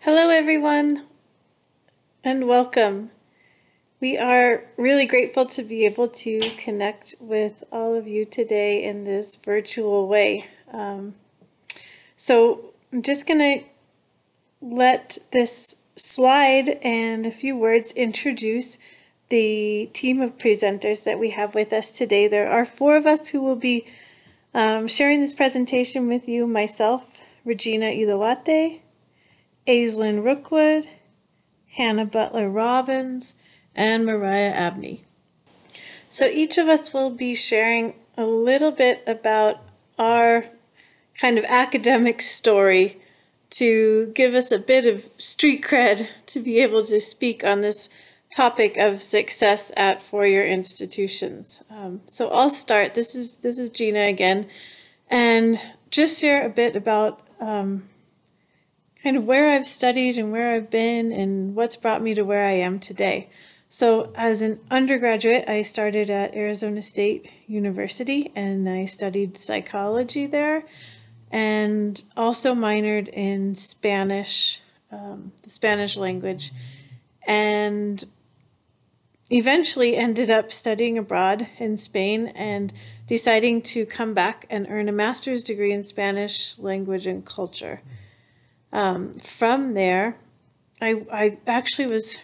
Hello, everyone, and welcome. We are really grateful to be able to connect with all of you today in this virtual way. So I'm just going to let this slide and a few words introduce the team of presenters that we have with us today. There are four of us who will be sharing this presentation with you: myself, Regina Iodate, Aislinn Rookwood, Hannah Butler-Robbins, and Mariah Abney. So each of us will be sharing a little bit about our kind of academic story to give us a bit of street cred to be able to speak on this topic of success at four-year institutions. So I'll start. This is Gina again, and just share a bit about kind of where I've studied and where I've been and what's brought me to where I am today. So as an undergraduate, I started at Arizona State University and I studied psychology there and also minored in Spanish, the Spanish language, and eventually ended up studying abroad in Spain and deciding to come back and earn a master's degree in Spanish language and culture. From there, I actually was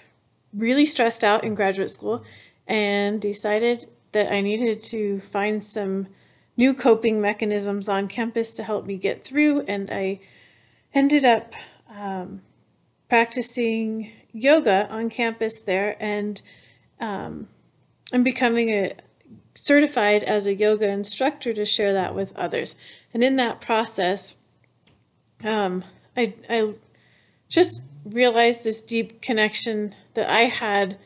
really stressed out in graduate school and decided that I needed to find some new coping mechanisms on campus to help me get through, and I ended up practicing yoga on campus there and becoming certified as a yoga instructor to share that with others. And in that process, I just realized this deep connection that I had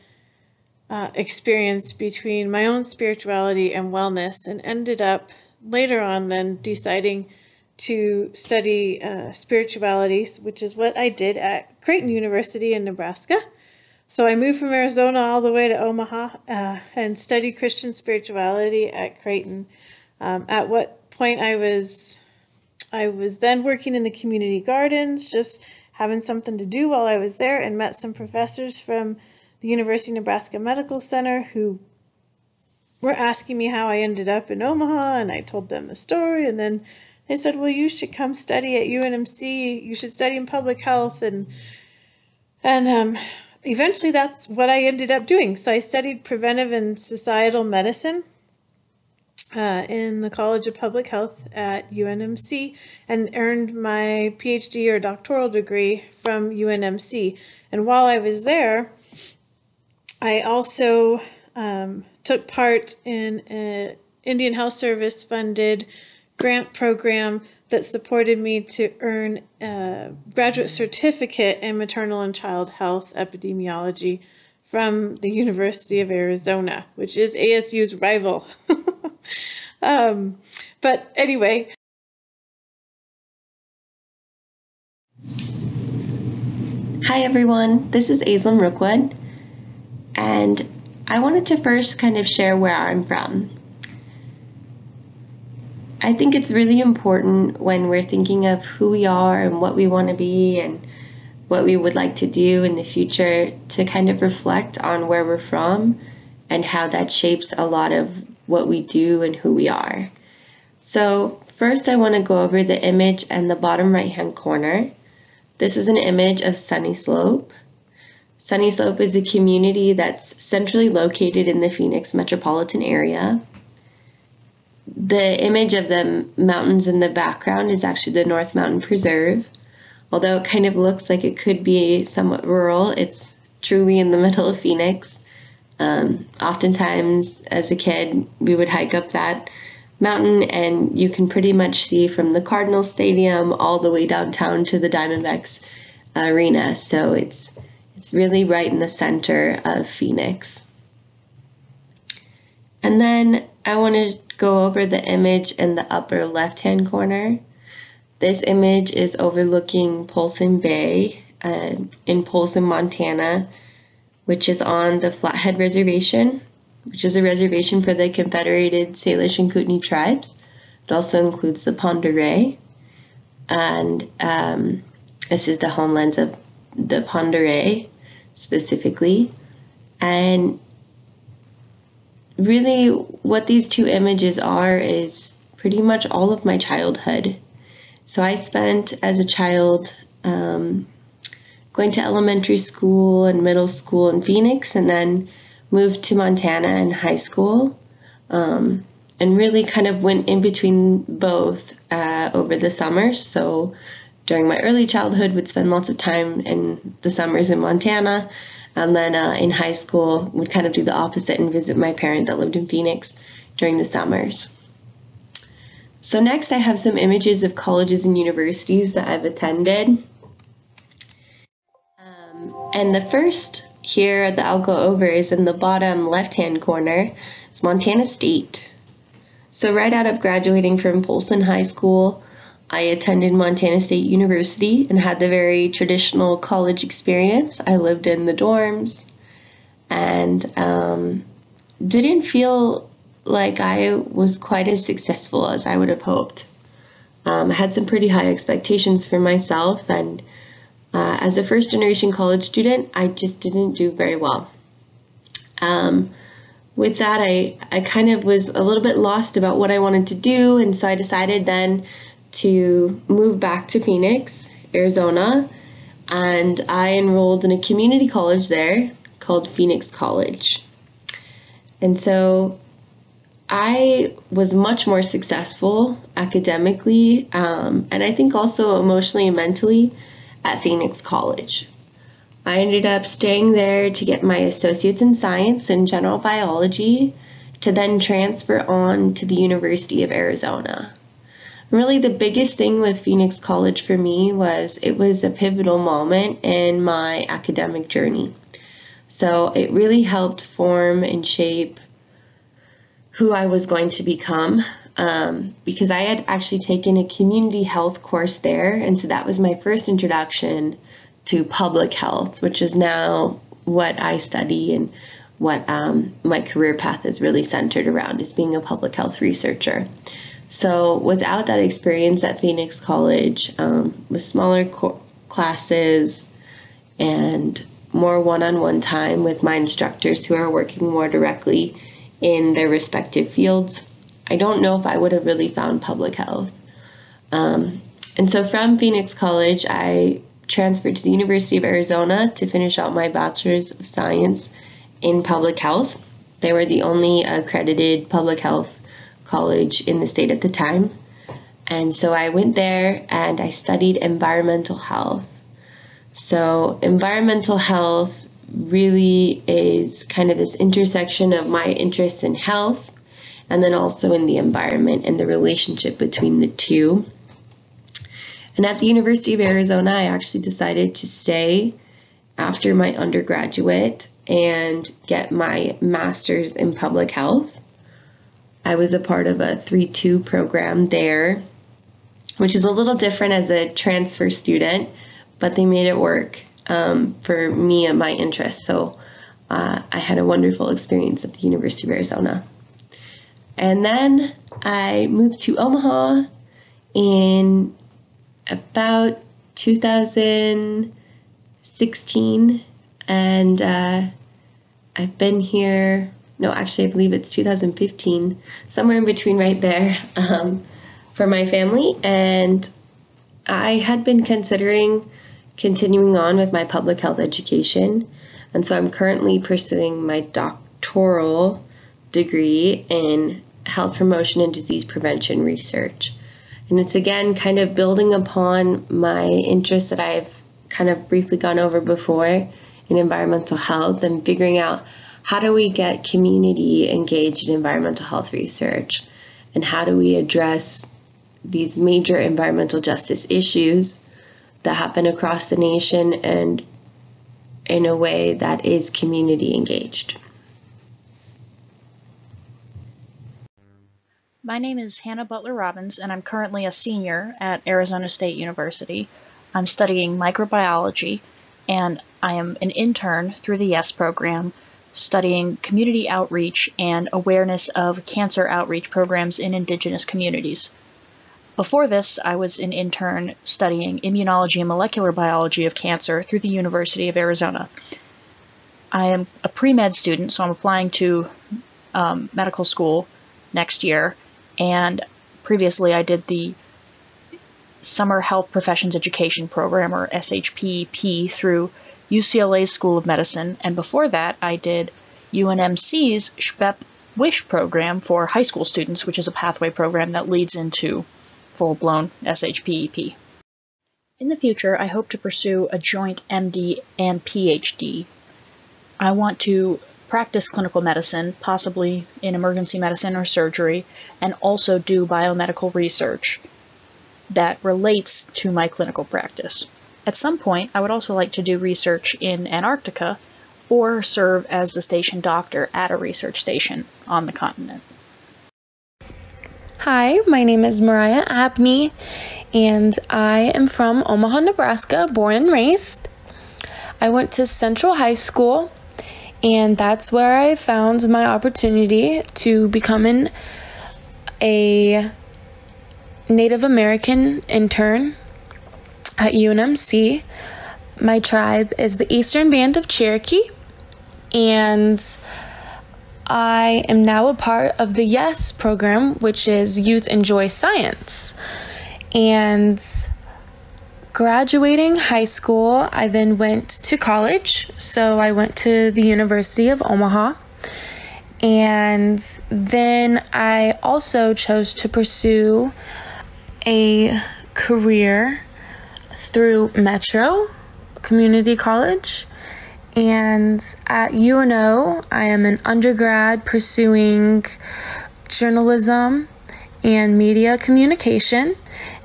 experienced between my own spirituality and wellness, and ended up later on then deciding to study spirituality, which is what I did at Creighton University in Nebraska. So I moved from Arizona all the way to Omaha and studied Christian spirituality at Creighton. At what point I was then working in the community gardens, just having something to do while I was there, and met some professors from the University of Nebraska Medical Center who were asking me how I ended up in Omaha, and I told them the story, and then they said, well, you should come study at UNMC, you should study in public health, and eventually that's what I ended up doing. So I studied preventive and societal medicine in the College of Public Health at UNMC and earned my PhD or doctoral degree from UNMC. And while I was there, I also took part in an Indian Health Service funded grant program that supported me to earn a graduate certificate in maternal and child health epidemiology from the University of Arizona, which is ASU's rival. But anyway. Hi everyone, this is Aislinn Rookwood, and I wanted to first kind of share where I'm from. I think it's really important when we're thinking of who we are and what we want to be and what we would like to do in the future to kind of reflect on where we're from and how that shapes a lot of what we do and who we are. So first I want to go over the image in the bottom right hand corner. This is an image of Sunny Slope. Sunny Slope is a community that's centrally located in the Phoenix metropolitan area. The image of the mountains in the background is actually the North Mountain Preserve. Although it kind of looks like it could be somewhat rural, it's truly in the middle of Phoenix. Oftentimes as a kid, we would hike up that mountain and you can pretty much see from the Cardinals Stadium all the way downtown to the Diamondbacks arena. So it's really right in the center of Phoenix. And then I want to go over the image in the upper left-hand corner. This image is overlooking Polson Bay in Polson, Montana, which is on the Flathead Reservation, which is a reservation for the Confederated Salish and Kootenai tribes. It also includes the Pend Oreille, and this is the homelands of the Ponderay specifically. And really what these two images are is pretty much all of my childhood. So I spent as a child going to elementary school and middle school in Phoenix, and then moved to Montana in high school, and really kind of went in between both over the summers. So during my early childhood, would spend lots of time in the summers in Montana, and then in high school would kind of do the opposite and visit my parent that lived in Phoenix during the summers. So next I have some images of colleges and universities that I've attended. And the first here that I'll go over is in the bottom left-hand corner. It's Montana State. So right out of graduating from Polson High School, I attended Montana State University and had the very traditional college experience. I lived in the dorms and didn't feel like I was quite as successful as I would have hoped. I had some pretty high expectations for myself, and as a first-generation college student, I just didn't do very well. With that, I kind of was a little bit lost about what I wanted to do, and so I decided then to move back to Phoenix, Arizona, and I enrolled in a community college there called Phoenix College. And so I was much more successful academically, and I think also emotionally and mentally at Phoenix College. I ended up staying there to get my associates in science and general biology, to then transfer on to the University of Arizona. Really, the biggest thing with Phoenix College for me was it was a pivotal moment in my academic journey. So it really helped form and shape who I was going to become, because I had actually taken a community health course there, and so that was my first introduction to public health, which is now what I study and what my career path is really centered around, is being a public health researcher. So without that experience at Phoenix College, with smaller classes and more one-on-one time with my instructors who are working more directly in their respective fields, I don't know if I would have really found public health. And so from Phoenix College, I transferred to the University of Arizona to finish out my Bachelor's of Science in Public Health. They were the only accredited public health college in the state at the time. And so I went there and I studied environmental health. So environmental health really is kind of this intersection of my interests in health and then also in the environment and the relationship between the two. And at the University of Arizona, I actually decided to stay after my undergraduate and get my master's in public health. I was a part of a 3-2 program there, which is a little different as a transfer student, but they made it work for me and my interests. So I had a wonderful experience at the University of Arizona. And then I moved to Omaha in about 2016, and I've been here, no, actually I believe it's 2015, somewhere in between right there, for my family. And I had been considering continuing on with my public health education, and so I'm currently pursuing my doctoral degree in health promotion and disease prevention research. And it's again kind of building upon my interests that I've kind of briefly gone over before in environmental health, and figuring out how do we get community engaged in environmental health research, and how do we address these major environmental justice issues that happen across the nation and in a way that is community engaged. My name is Hannah Butler-Robbins, and I'm currently a senior at Arizona State University. I'm studying microbiology, and I am an intern through the YES program, studying community outreach and awareness of cancer outreach programs in Indigenous communities. Before this, I was an intern studying immunology and molecular biology of cancer through the University of Arizona. I am a pre-med student, so I'm applying to medical school next year, and previously I did the Summer Health Professions Education Program, or SHPP, through UCLA's School of Medicine, and before that I did UNMC's SHPEP WISH program for high school students, which is a pathway program that leads into full-blown SHPEP. In the future, I hope to pursue a joint MD and PhD. I want to practice clinical medicine, possibly in emergency medicine or surgery, and also do biomedical research that relates to my clinical practice. At some point, I would also like to do research in Antarctica or serve as the station doctor at a research station on the continent. Hi, my name is Mariah Abney, and I am from Omaha, Nebraska, born and raised. I went to Central High School, and that's where I found my opportunity to become a Native American intern at UNMC. My tribe is the Eastern Band of Cherokee, and I am now a part of the YES program, which is Youth Enjoy Science. And graduating high school, I then went to college. So I went to the University of Omaha. And then I also chose to pursue a career through Metro Community College. And at UNO, I am an undergrad pursuing journalism and media communication.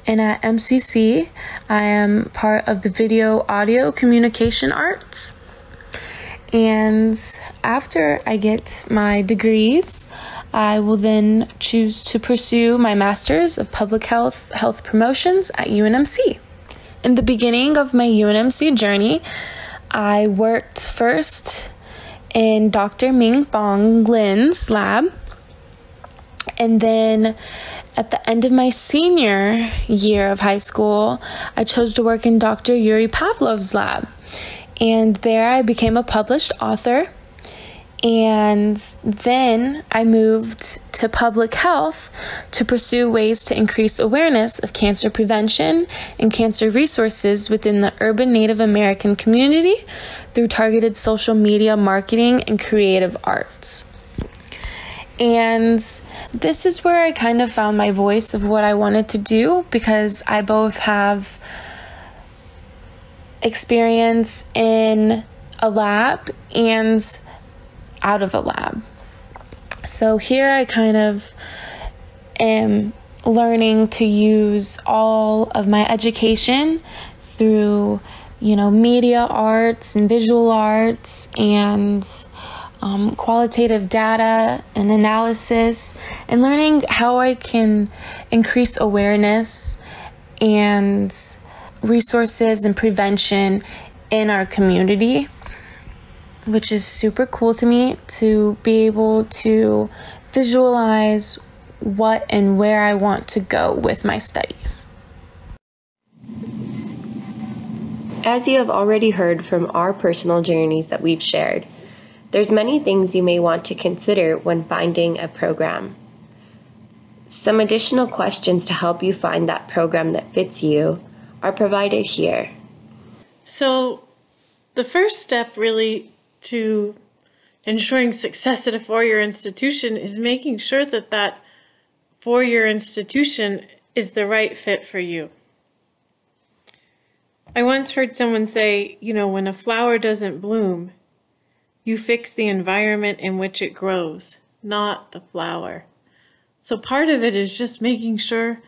And at MCC, I am part of the video audio communication arts. And after I get my degrees, I will then choose to pursue my Master's of Public Health Promotions at UNMC. In the beginning of my UNMC journey, I worked first in Dr. Ming Fong Lin's lab, and then at the end of my senior year of high school, I chose to work in Dr. Yuri Pavlov's lab, and there I became a published author. And then I moved to public health to pursue ways to increase awareness of cancer prevention and cancer resources within the urban Native American community through targeted social media marketing and creative arts. And this is where I kind of found my voice of what I wanted to do, because I both have experience in a lab and out of a lab. So here I kind of am learning to use all of my education through, media arts and visual arts and qualitative data and analysis, and learning how I can increase awareness and resources and prevention in our community, which is super cool to me, to be able to visualize what and where I want to go with my studies. As you have already heard from our personal journeys that we've shared, there's many things you may want to consider when finding a program. Some additional questions to help you find that program that fits you are provided here. So the first step really to ensuring success at a four-year institution is making sure that that four-year institution is the right fit for you. I once heard someone say, when a flower doesn't bloom, you fix the environment in which it grows, not the flower. So part of it is just making sure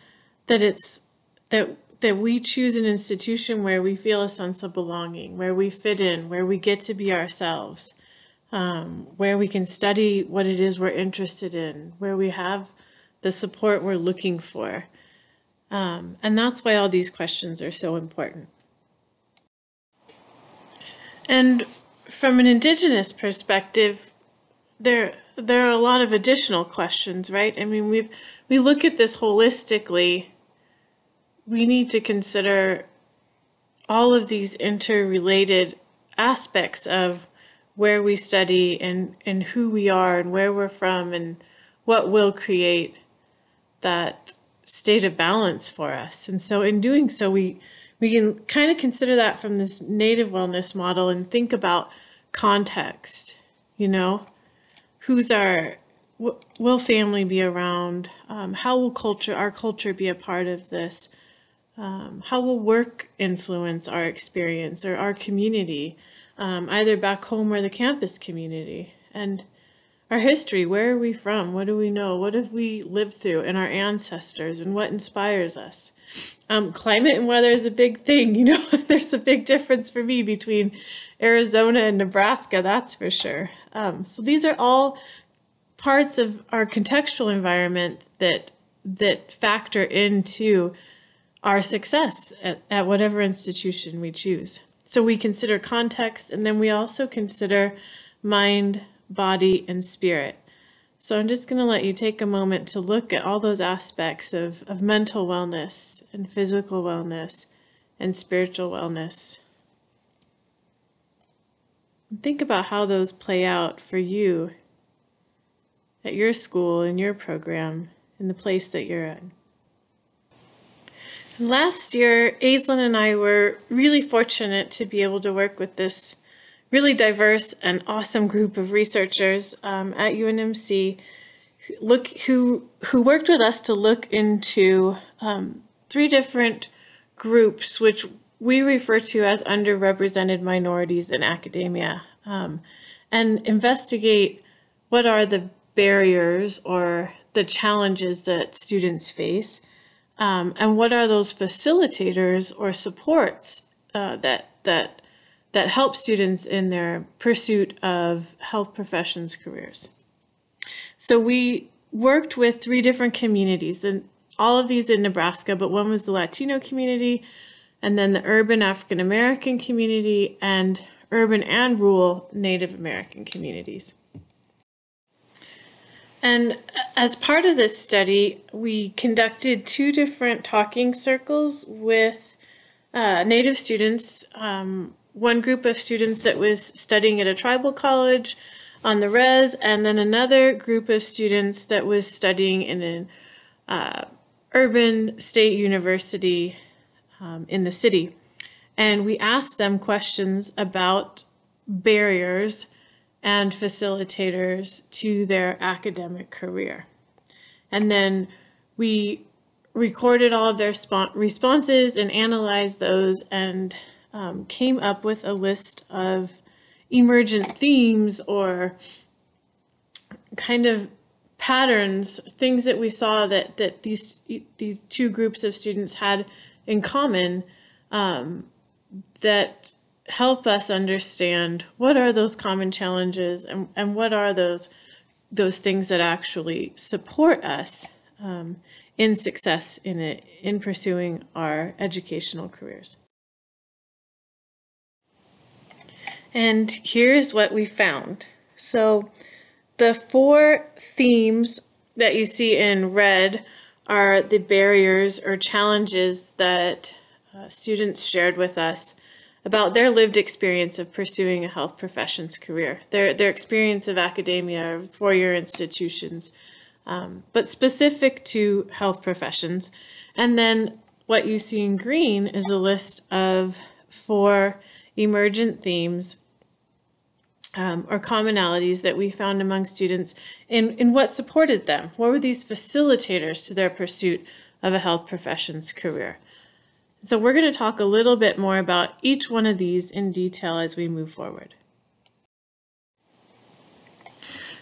that that we choose an institution where we feel a sense of belonging, where we fit in, where we get to be ourselves, where we can study what it is we're interested in, where we have the support we're looking for. And that's why all these questions are so important. And from an Indigenous perspective, there are a lot of additional questions, right? I mean, we look at this holistically we need to consider all of these interrelated aspects of where we study and who we are and where we're from and what will create that state of balance for us. And so in doing so, we can kind of consider that from this native wellness model and think about context, you know, will family be around? How will our culture be a part of this? How will work influence our experience or our community, either back home or the campus community? And our history, where are we from? What do we know? What have we lived through and our ancestors and what inspires us? Climate and weather is a big thing. You know, there's a big difference for me between Arizona and Nebraska, that's for sure. So these are all parts of our contextual environment that factor into our success at whatever institution we choose. So we consider context, and then we also consider mind, body, and spirit. So I'm just going to let you take a moment to look at all those aspects of mental wellness and physical wellness and spiritual wellness. And think about how those play out for you at your school, in your program, in the place that you're in. And last year, Aislinn and I were really fortunate to be able to work with this really diverse and awesome group of researchers at UNMC who worked with us to look into 3 different groups which we refer to as underrepresented minorities in academia, and investigate what are the barriers or the challenges that students face, and what are those facilitators or supports that help students in their pursuit of health professions careers. So we worked with 3 different communities, and all of these in Nebraska, but one was the Latino community, and then the urban African American community, and urban and rural Native American communities. And as part of this study, we conducted 2 different talking circles with Native students, one group of students that was studying at a tribal college on the res, and then another group of students that was studying in an urban state university in the city. And we asked them questions about barriers and facilitators to their academic career. And then we recorded all of their responses and analyzed those and came up with a list of emergent themes or kind of patterns, things that we saw that these 2 groups of students had in common, that help us understand what are those common challenges and what are those things that actually support us in success in pursuing our educational careers. And here's what we found. So the 4 themes that you see in red are the barriers or challenges that students shared with us about their lived experience of pursuing a health professions career, their experience of academia or 4-year institutions, but specific to health professions. And then what you see in green is a list of 4 emergent themes or commonalities that we found among students in what supported them. What were these facilitators to their pursuit of a health professions career? So we're going to talk a little bit more about each one of these in detail as we move forward.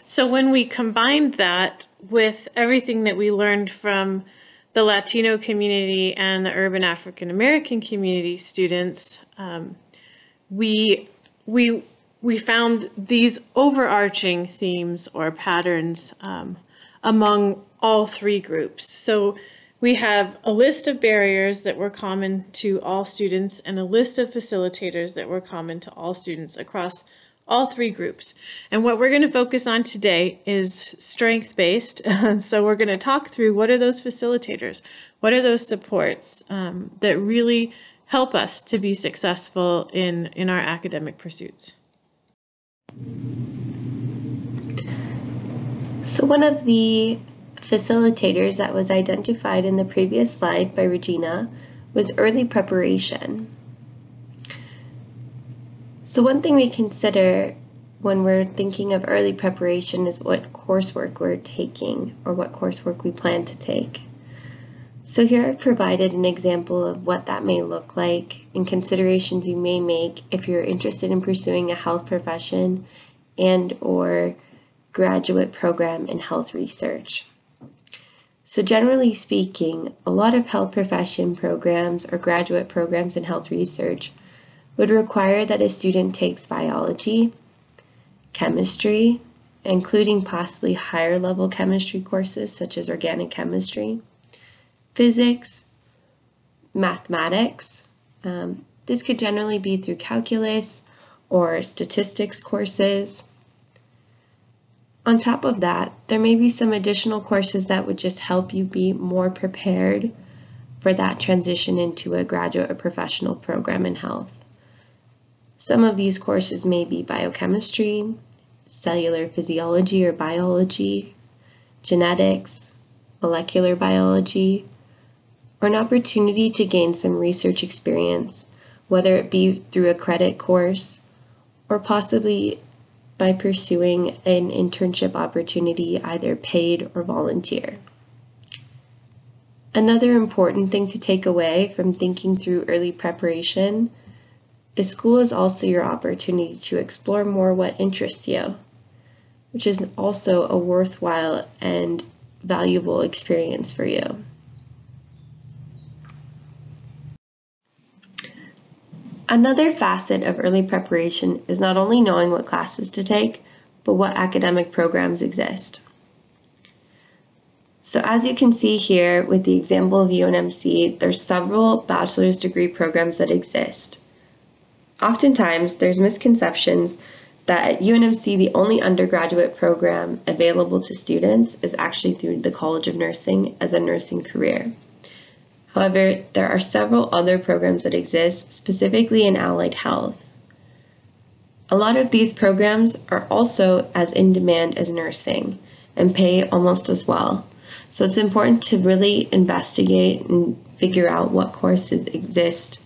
So when we combined that with everything that we learned from the Latino community and the urban African American community students, we found these overarching themes or patterns among all 3 groups. So we have a list of barriers that were common to all students and a list of facilitators that were common to all students across all three groups. And what we're going to focus on today is strength-based. So we're going to talk through what are those facilitators, what are those supports that really help us to be successful in our academic pursuits. So one of the facilitators that was identified in the previous slide by Regina was early preparation. So one thing we consider when we're thinking of early preparation is what coursework we're taking or what coursework we plan to take. So here I've provided an example of what that may look like and considerations you may make if you're interested in pursuing a health profession and or graduate program in health research. So generally speaking, a lot of health profession programs or graduate programs in health research would require that a student takes biology, chemistry, including possibly higher level chemistry courses such as organic chemistry, physics, mathematics. This could generally be through calculus or statistics courses. On top of that, there may be some additional courses that would just help you be more prepared for that transition into a graduate or professional program in health. Some of these courses may be biochemistry, cellular physiology or biology, genetics, molecular biology, or an opportunity to gain some research experience, whether it be through a credit course or possibly by pursuing an internship opportunity, either paid or volunteer. Another important thing to take away from thinking through early preparation is school is also your opportunity to explore more what interests you, which is also a worthwhile and valuable experience for you. Another facet of early preparation is not only knowing what classes to take, but what academic programs exist. So as you can see here with the example of UNMC, there's several bachelor's degree programs that exist. Oftentimes, there's misconceptions that at UNMC, the only undergraduate program available to students is actually through the College of Nursing as a nursing career. However, there are several other programs that exist, specifically in allied health. A lot of these programs are also as in demand as nursing and pay almost as well. So it's important to really investigate and figure out what courses exist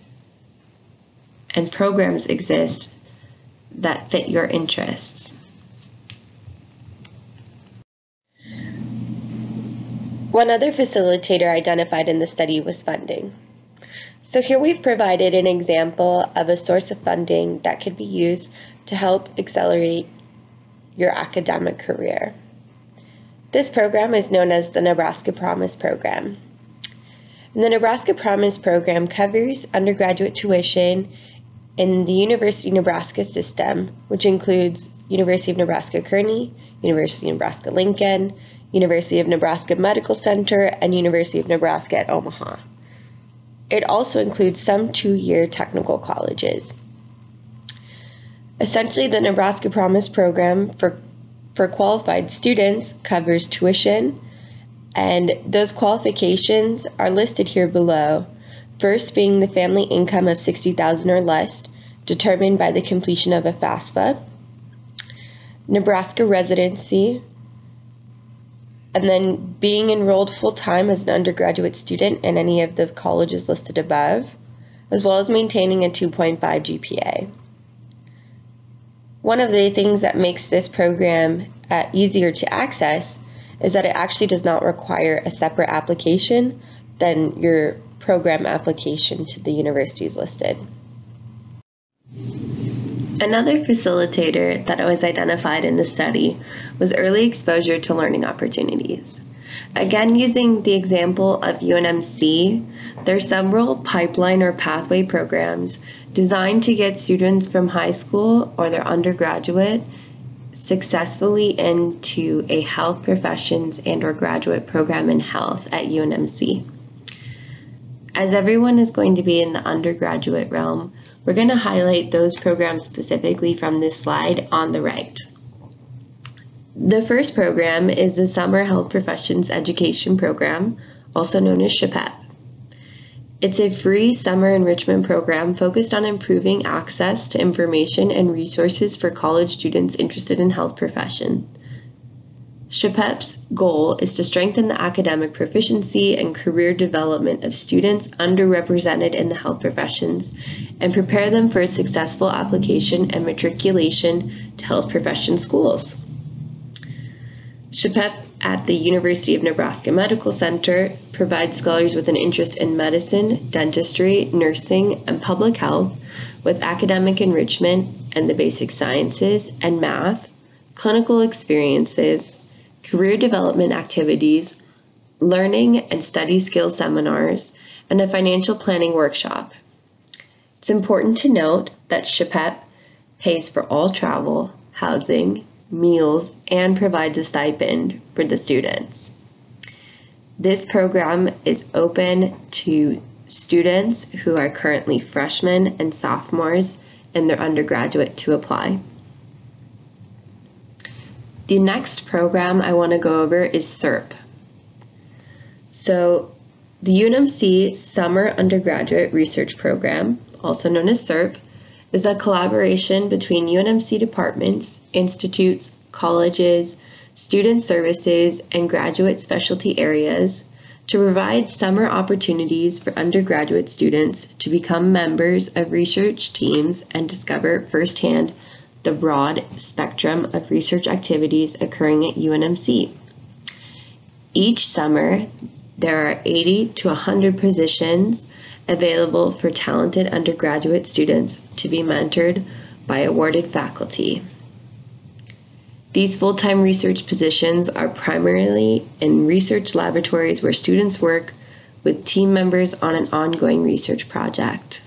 and programs exist that fit your interests. One other facilitator identified in the study was funding. So here we've provided an example of a source of funding that could be used to help accelerate your academic career. This program is known as the Nebraska Promise Program. And the Nebraska Promise Program covers undergraduate tuition in the University of Nebraska system, which includes University of Nebraska-Kearney, University of Nebraska-Lincoln, University of Nebraska Medical Center, and University of Nebraska at Omaha. It also includes some two-year technical colleges. Essentially, the Nebraska Promise Program for qualified students covers tuition, and those qualifications are listed here below. First being the family income of $60,000 or less, determined by the completion of a FAFSA, Nebraska residency, and then being enrolled full-time as an undergraduate student in any of the colleges listed above, as well as maintaining a 2.5 GPA. One of the things that makes this program easier to access is that it actually does not require a separate application than your program application to the universities listed. Another facilitator that was identified in the study was early exposure to learning opportunities. Again, using the example of UNMC, there are several pipeline or pathway programs designed to get students from high school or their undergraduate successfully into a health professions and or graduate program in health at UNMC. As everyone is going to be in the undergraduate realm, We're going to highlight those programs specifically from this slide on the right. The first program is the Summer Health Professions Education Program, also known as SHPEP. It's a free summer enrichment program focused on improving access to information and resources for college students interested in health profession. SHPEP's goal is to strengthen the academic proficiency and career development of students underrepresented in the health professions and prepare them for a successful application and matriculation to health profession schools. SHPEP at the University of Nebraska Medical Center provides scholars with an interest in medicine, dentistry, nursing, and public health with academic enrichment and the basic sciences and math, clinical experiences, career development activities, learning and study skills seminars, and a financial planning workshop. It's important to note that SHPEP pays for all travel, housing, meals, and provides a stipend for the students. This program is open to students who are currently freshmen and sophomores in their undergraduate to apply. The next program I want to go over is SERP. So the UNMC Summer Undergraduate Research Program, also known as SERP, is a collaboration between UNMC departments, institutes, colleges, student services, and graduate specialty areas to provide summer opportunities for undergraduate students to become members of research teams and discover firsthand the broad spectrum of research activities occurring at UNMC. Each summer, there are 80 to 100 positions available for talented undergraduate students to be mentored by awarded faculty. These full-time research positions are primarily in research laboratories where students work with team members on an ongoing research project.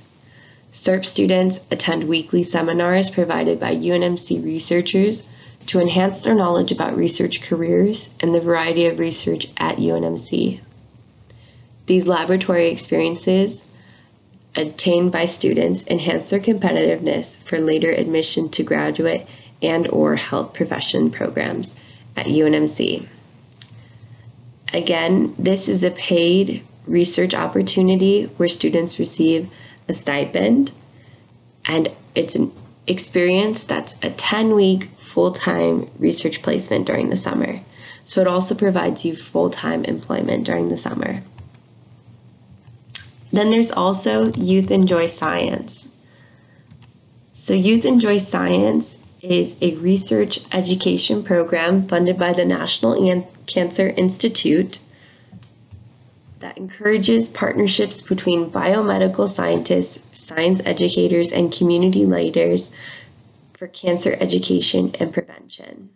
SERP students attend weekly seminars provided by UNMC researchers to enhance their knowledge about research careers and the variety of research at UNMC. These laboratory experiences obtained by students enhance their competitiveness for later admission to graduate and/or health profession programs at UNMC. Again, this is a paid research opportunity where students receive a stipend, and it's an experience that's a 10-week full-time research placement during the summer. So it also provides you full-time employment during the summer. Then there's also Youth Enjoy Science. So Youth Enjoy Science is a research education program funded by the National Cancer Institute that encourages partnerships between biomedical scientists, science educators, and community leaders for cancer education and prevention.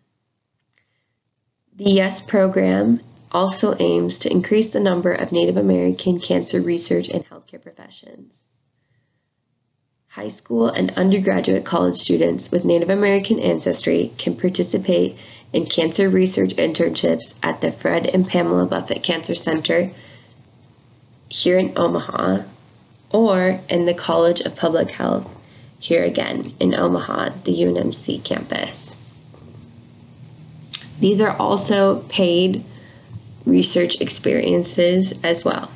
The YES program also aims to increase the number of Native American cancer research and healthcare professions. High school and undergraduate college students with Native American ancestry can participate in cancer research internships at the Fred and Pamela Buffett Cancer Center here in Omaha, or in the College of Public Health here again in Omaha, the UNMC campus. These are also paid research experiences as well.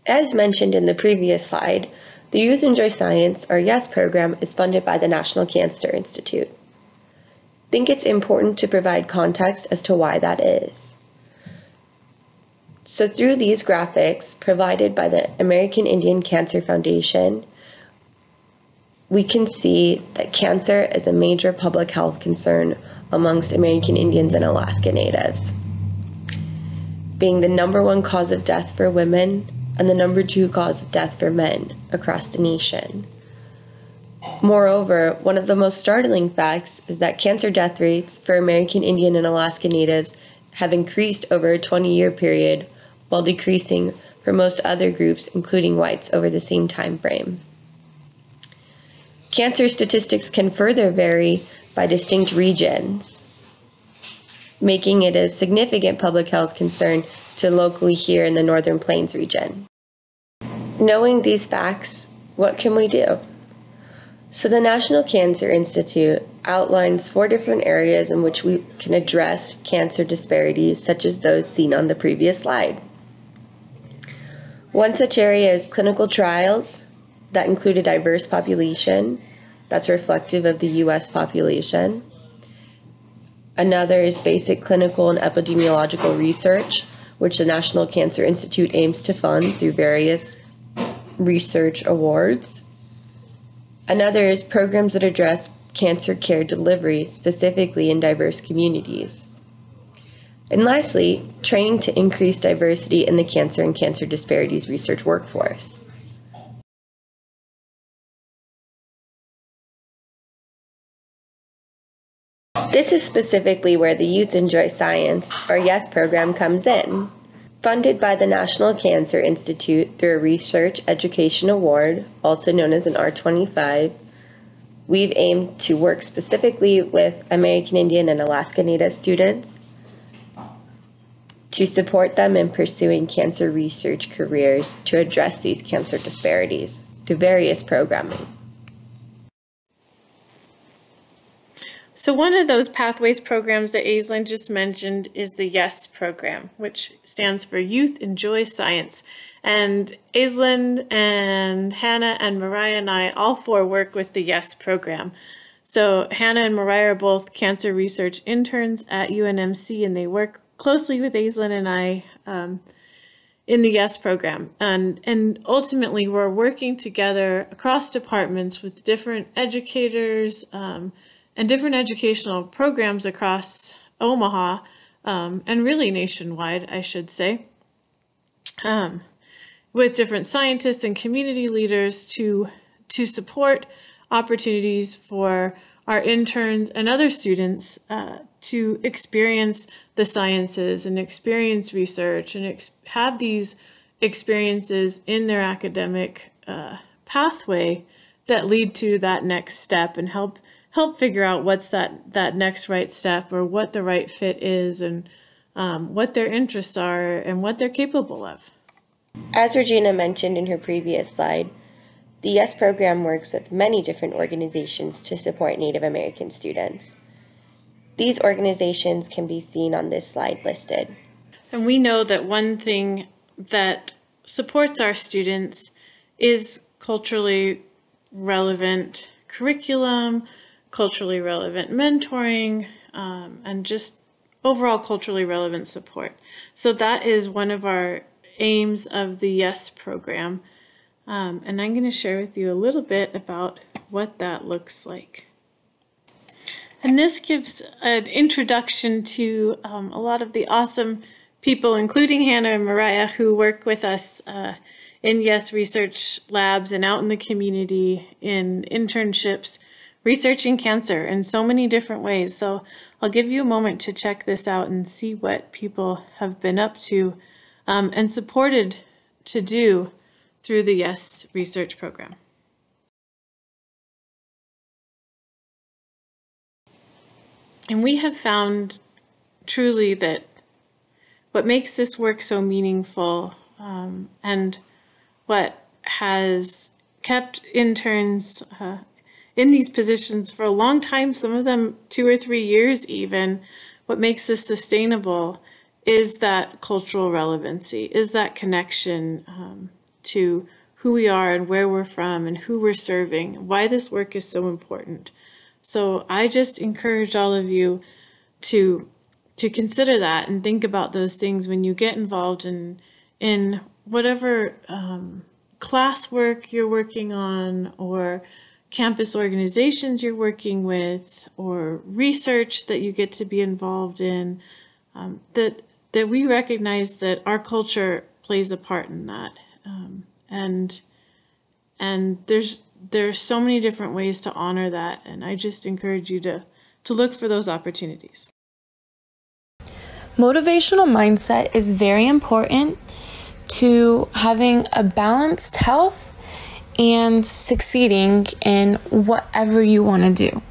As mentioned in the previous slide, the Youth Enjoy Science, or YES program, is funded by the National Cancer Institute. I think it's important to provide context as to why that is. So through these graphics provided by the American Indian Cancer Foundation, we can see that cancer is a major public health concern amongst American Indians and Alaska Natives, being the #1 cause of death for women and the #2 cause of death for men across the nation. Moreover, one of the most startling facts is that cancer death rates for American Indian and Alaska Natives have increased over a 20-year period, while decreasing for most other groups, including whites, over the same time frame. Cancer statistics can further vary by distinct regions, making it a significant public health concern to locally here in the Northern Plains region. knowing these facts, what can we do? So the National Cancer Institute outlines 4 different areas in which we can address cancer disparities, such as those seen on the previous slide. One such area is clinical trials that include a diverse population that's reflective of the U.S. population. Another is basic clinical and epidemiological research, which the National Cancer Institute aims to fund through various research awards. Another is programs that address cancer care delivery, specifically in diverse communities. And lastly, training to increase diversity in the cancer and cancer disparities research workforce. This is specifically where the Youth Enjoy Science, or YES program, comes in. Funded by the National Cancer Institute through a Research Education Award, also known as an R25, we've aimed to work specifically with American Indian and Alaska Native students to support them in pursuing cancer research careers to address these cancer disparities through various programming. So one of those pathways programs that Aislinn just mentioned is the YES program, which stands for Youth Enjoy Science. And Aislinn and Hannah and Mariah and I, all 4 work with the YES program. So Hannah and Mariah are both cancer research interns at UNMC, and they work closely with Aislinn and I in the YES program. And ultimately, we're working together across departments with different educators, and different educational programs across Omaha, and really nationwide, I should say, with different scientists and community leaders to support opportunities for our interns and other students to experience the sciences and experience research and have these experiences in their academic pathway that lead to that next step and help figure out what's that next right step, or what the right fit is, and what their interests are and what they're capable of. As Regina mentioned in her previous slide, the YES program works with many different organizations to support Native American students. These organizations can be seen on this slide listed. And we know that one thing that supports our students is culturally relevant curriculum, culturally relevant mentoring, and just overall culturally relevant support. So that is one of our aims of the YES program. And I'm going to share with you a little bit about what that looks like. And this gives an introduction to a lot of the awesome people, including Hannah and Mariah, who work with us in YES research labs and out in the community in internships, researching cancer in so many different ways. So I'll give you a moment to check this out and see what people have been up to and supported to do through the YES research program. And we have found truly that what makes this work so meaningful and what has kept interns in these positions for a long time, some of them 2 or 3 years even, what makes this sustainable is that cultural relevancy, is that connection to who we are and where we're from and who we're serving, why this work is so important. So I just encourage all of you to consider that and think about those things when you get involved in whatever classwork you're working on, or campus organizations you're working with, or research that you get to be involved in, that we recognize that our culture plays a part in that. And there's so many different ways to honor that, and I just encourage you to look for those opportunities. Motivational mindset is very important to having a balanced health and succeeding in whatever you want to do.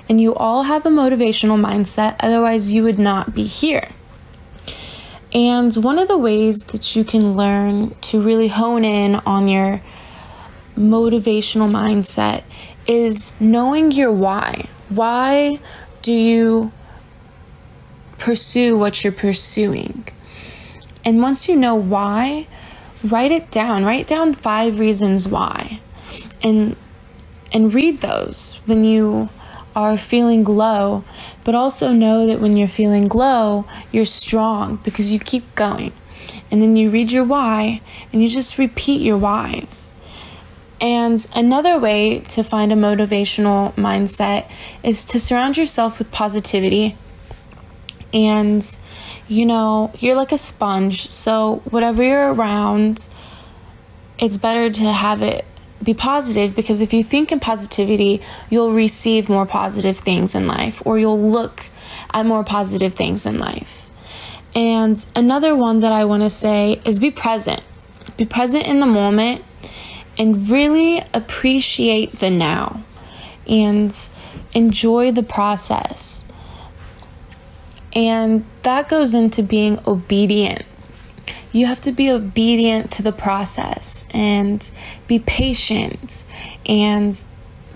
And you all have a motivational mindset, otherwise you would not be here. And one of the ways that you can learn to really hone in on your motivational mindset is knowing your why. Why do you pursue what you're pursuing? And once you know why, write it down. Write down 5 reasons why. And read those when you are feeling low, but also know that when you're feeling low, you're strong because you keep going. And then you read your why and you just repeat your whys. And another way to find a motivational mindset is to surround yourself with positivity. And, you're like a sponge. So whatever you're around, it's better to have it be positive, because if you think in positivity, you'll receive more positive things in life, or you'll look at more positive things in life. And another one that I want to say is be present. Be present in the moment and really appreciate the now and enjoy the process. And that goes into being obedient. You have to be obedient to the process and be patient. And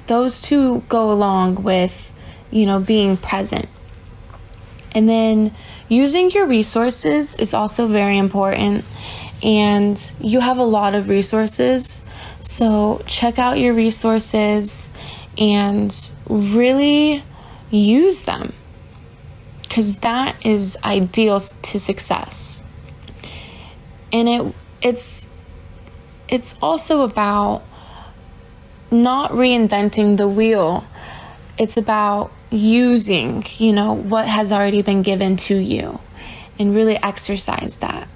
those two go along with, being present. And then using your resources is also very important. And you have a lot of resources. So check out your resources and really use them, because that is ideal to success. And it's also about not reinventing the wheel. It's about using, what has already been given to you, and really exercise that.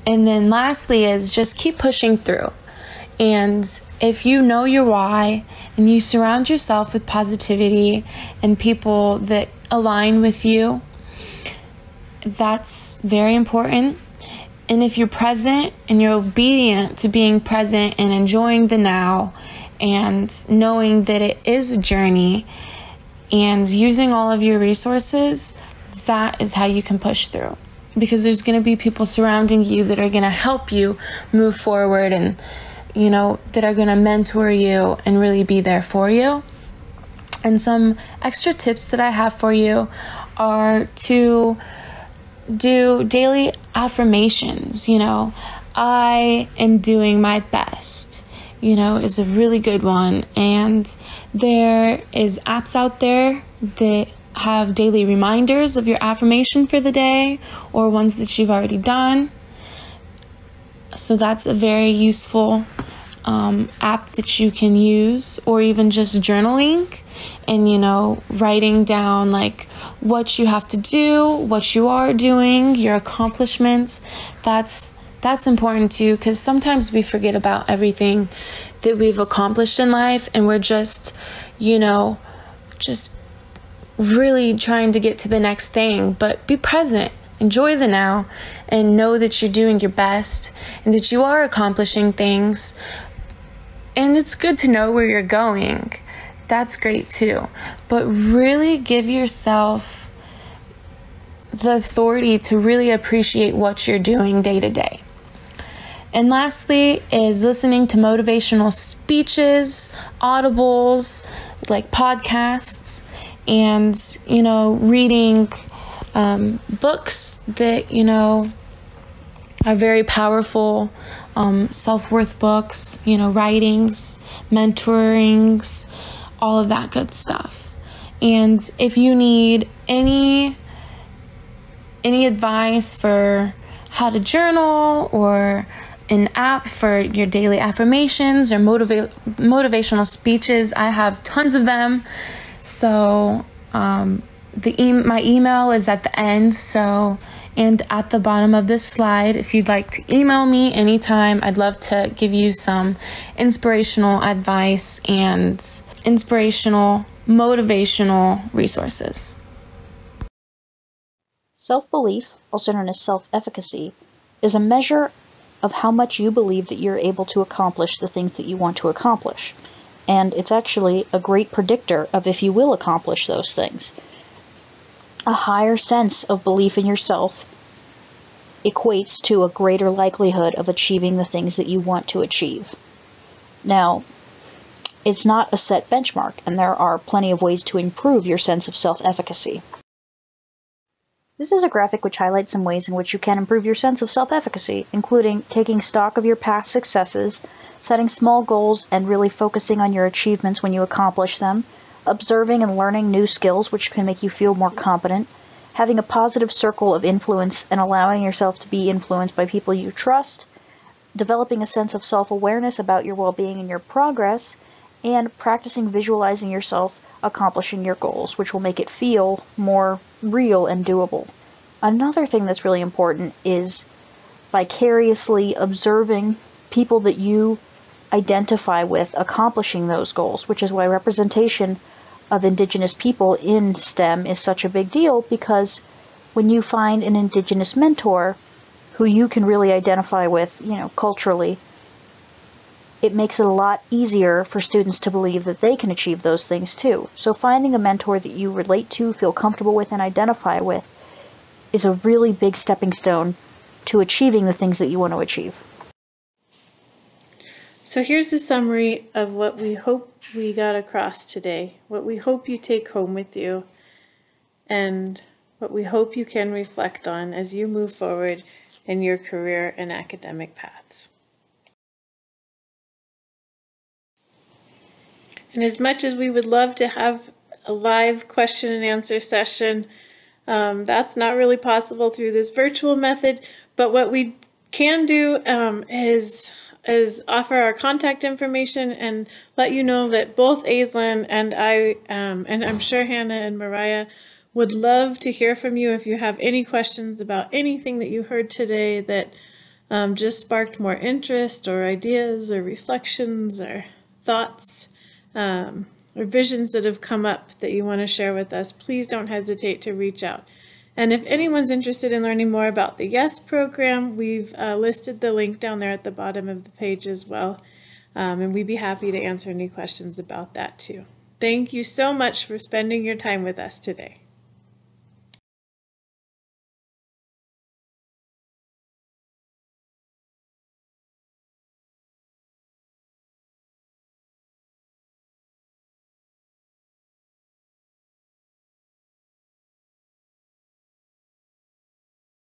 And then lastly is just keep pushing through. And if you know your why and you surround yourself with positivity and people that align with you, that's very important. And if you're present and you're obedient to being present and enjoying the now and knowing that it is a journey and using all of your resources, that is how you can push through. Because there's going to be people surrounding you that are going to help you move forward and, that are going to mentor you and really be there for you. And some extra tips that I have for you are to do daily affirmations. I am doing my best, is a really good one. And there is apps out there that have daily reminders of your affirmation for the day, or ones that you've already done. So that's a very useful app that you can use, or even just journaling and, writing down like what you have to do, what you are doing, your accomplishments. That's important too, because sometimes we forget about everything that we've accomplished in life, and we're just really trying to get to the next thing. But be present, enjoy the now, and know that you're doing your best and that you are accomplishing things. And it's good to know where you're going. That's great too. But really give yourself the authority to really appreciate what you're doing day to day. And lastly is listening to motivational speeches, audibles, like podcasts, and, reading books that, are very powerful, self-worth books, writings, mentorings, all of that good stuff. And if you need any advice for how to journal, or an app for your daily affirmations or motivational speeches, I have tons of them. So my email is at the end, and at the bottom of this slide. If you'd like to email me anytime, I'd love to give you some inspirational advice and inspirational, motivational resources. Self-belief, also known as self-efficacy, is a measure of how much you believe that you're able to accomplish the things that you want to accomplish. And it's actually a great predictor of if you will accomplish those things. A higher sense of belief in yourself equates to a greater likelihood of achieving the things that you want to achieve. Now, it's not a set benchmark, and there are plenty of ways to improve your sense of self-efficacy. This is a graphic which highlights some ways in which you can improve your sense of self-efficacy, including taking stock of your past successes, setting small goals and really focusing on your achievements when you accomplish them, observing and learning new skills which can make you feel more competent, having a positive circle of influence and allowing yourself to be influenced by people you trust, developing a sense of self-awareness about your well-being and your progress, and practicing visualizing yourself accomplishing your goals, which will make it feel more real and doable. Another thing that's really important is vicariously observing people that you identify with accomplishing those goals, which is why representation of Indigenous people in STEM is such a big deal, because when you find an Indigenous mentor who you can really identify with, culturally, it makes it a lot easier for students to believe that they can achieve those things too. So finding a mentor that you relate to, feel comfortable with, and identify with is a really big stepping stone to achieving the things that you want to achieve. So here's a summary of what we hope we got across today, what we hope you take home with you, and what we hope you can reflect on as you move forward in your career and academic paths. And as much as we would love to have a live question and answer session, that's not really possible through this virtual method, but what we can do is offer our contact information and let you know that both Aislinn and I, and I'm sure Hannah and Mariah, would love to hear from you if you have any questions about anything that you heard today that just sparked more interest or ideas or reflections or thoughts or visions that have come up that you want to share with us. Please don't hesitate to reach out. And if anyone's interested in learning more about the YES program, we've listed the link down there at the bottom of the page as well. And we'd be happy to answer any questions about that too. Thank you so much for spending your time with us today.